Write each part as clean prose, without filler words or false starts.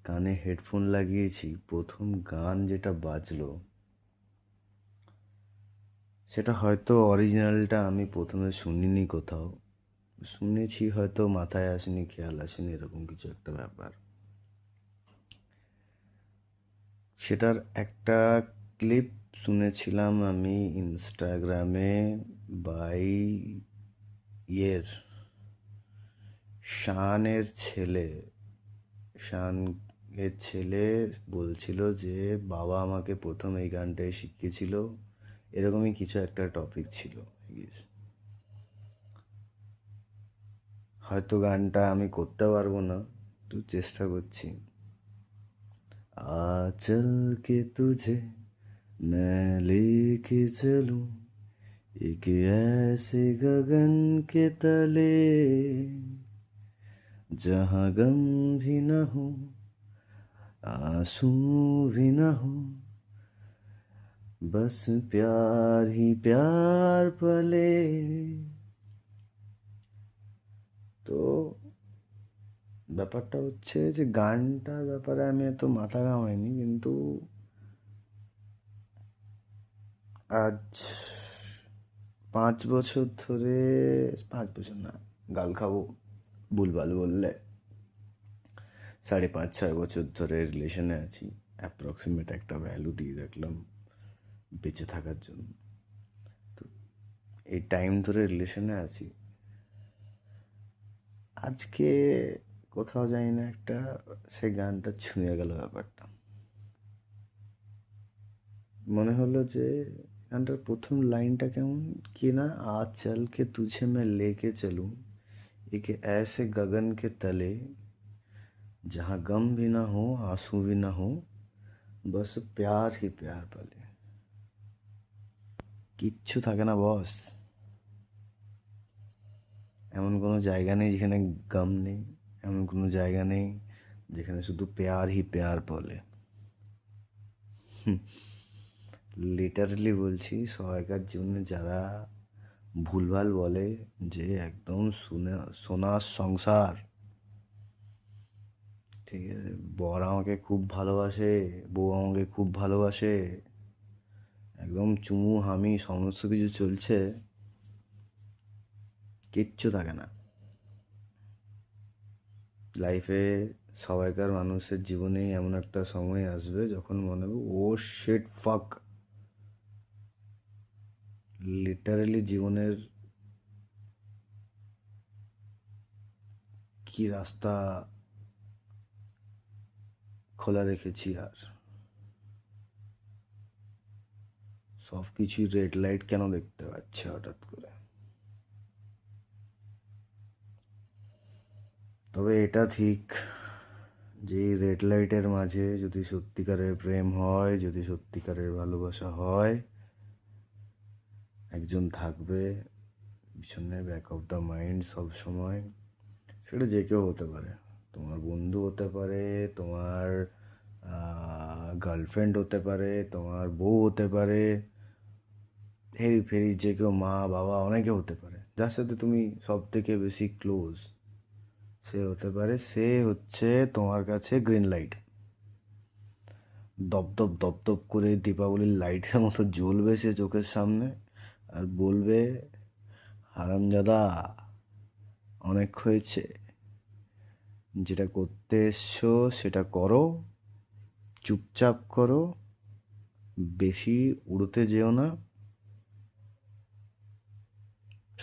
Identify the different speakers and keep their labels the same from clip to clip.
Speaker 1: কানে হেডফোন লাগিয়েছি, প্রথম গান যেটা বাজলো সেটা হয়তো অরিজিনালটা আমি প্রথমে শুনিনি কোথাও, শুনেছি হয়তো মাথায় আসেনি, খেয়াল আসেনি, এরকম কিছু একটা ব্যাপার। সেটার একটা ক্লিপ শুনেছিলাম আমি ইনস্টাগ্রামে বাই ইয়ের শানের ছেলে শানের ছেলে বলছিল যে বাবা আমাকে প্রথম এই গানটাই শিখিয়েছিল, এরকমই কিছু একটা টপিক ছিল। হয়তো গানটা আমি করতে পারবো না, একটু চেষ্টা করছি। चल के तुझे मैं लेके चलूं एक ऐसे गगन के तले जहाँ गम भी न हो आंसू भी न हो बस प्यार ही प्यार पले। তো ব্যাপারটা হচ্ছে যে গানটার ব্যাপারে আমি এত মাথা ঘামাইনি, কিন্তু আজ 5 বছর ধরে, 5 বছর না, গাল খাবো ভুলভাল বললে, 5.5-6 বছর ধরে রিলেশনে আছি। অ্যাপ্রক্সিমেট একটা ভ্যালু দিয়ে দেখলাম বেঁচে থাকার জন্য। তো এই টাইম ধরে রিলেশনে আছি, আজকে কোথাও যাই না, একটা সে গানটা ছুঁয়ে গেল ব্যাপারটা। মনে হলো যে গানটার প্রথম লাইনটা কেমন কি না, আজ চল কে তুঝে मैं लेके चलूं एक ऐसे गगन के तले जहाँ गम भी ना हो आंसू भी ना हो बस प्यार ही प्यार पले। কিচ্ছু থাকে না বস, এমন কোনো জায়গা নেই যেখানে গম নেই, এমন কোনো জায়গা নেই যেখানে শুধু প্যার হি প্যার বলে। লিটারালি বলছি, সবাইকার জীবনে যারা ভুলভাল বলে যে একদম সোনার সংসার, ঠিক আছে, বর আমাকে খুব ভালোবাসে, বউ আমাকে খুব ভালোবাসে, একদম চুমু হামি সমস্ত কিছু চলছে, কিচ্ছু থাকে না লাইফে। সবাইকার মানুষের জীবনেই এমন একটা সময় আসবে যখন মনে হবে ও শিট ফাক, লিটারালি জীবনের কি রাস্তা খোলা রেখেছি, আর সব কিছুই রেড লাইট কেন দেখতে পাচ্ছে হঠাৎ করে। তবে এটা ঠিক যে রেড লাইটের মাঝে যদি সত্যিকারের প্রেম হয়, যদি সত্যিকারের ভালোবাসা হয়, একজন থাকবে পিছনে, ব্যাক অফ দ্য মাইন্ড সব সময়। সেটা যে কেউ হতে পারে, তোমার বন্ধু হতে পারে, তোমার গার্লফ্রেন্ড হতে পারে, তোমার বউ হতে পারে, হেরি ফেরি যে কেউ, মা বাবা, অনেকে হতে পারে। যার সাথে তুমি সব থেকে বেশি ক্লোজ সে হতে পারে, সে হচ্ছে তোমার কাছে গ্রিন লাইট, দপদপ দপদপ করে দীপাবলির লাইটের মতো জ্বলবে সে চোখের সামনে, আর বলবে হারামজাদা অনেক হয়েছে, যেটা করতে এসছো সেটা করো, চুপচাপ করো, বেশি উড়তে যেও না,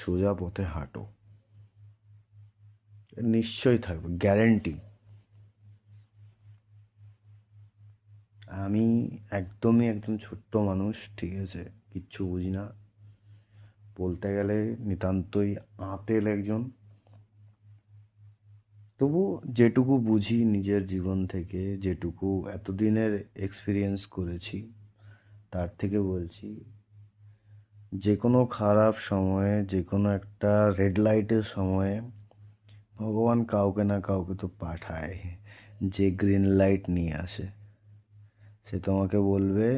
Speaker 1: সোজা পথে হাঁটো। নিশ্চয়ই থাকবে, গ্যারেন্টি। আমি একদমই একদম ছোট্ট মানুষ, ঠিক আছে, কিচ্ছু বুঝি না, বলতে গেলে নিতান্তই আঁতেল একজন। তবু যেটুকু বুঝি নিজের জীবন থেকে, যেটুকু এতদিনের এক্সপিরিয়েন্স করেছি, তার থেকে বলছি, যে কোনো খারাপ সময়ে, যে কোনো একটা রেড লাইটের সময়ে ভগবান কাউকে না কাউকে তো পাঠায়, যে গ্রিন লাইট নিয়ে আসে। সে তোমাকে বলবে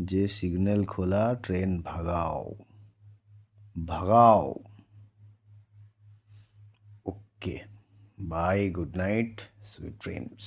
Speaker 1: যে সিগন্যাল খোলা, ট্রেন ভাগাও ভাগাও। Okay, bye, good night, sweet dreams.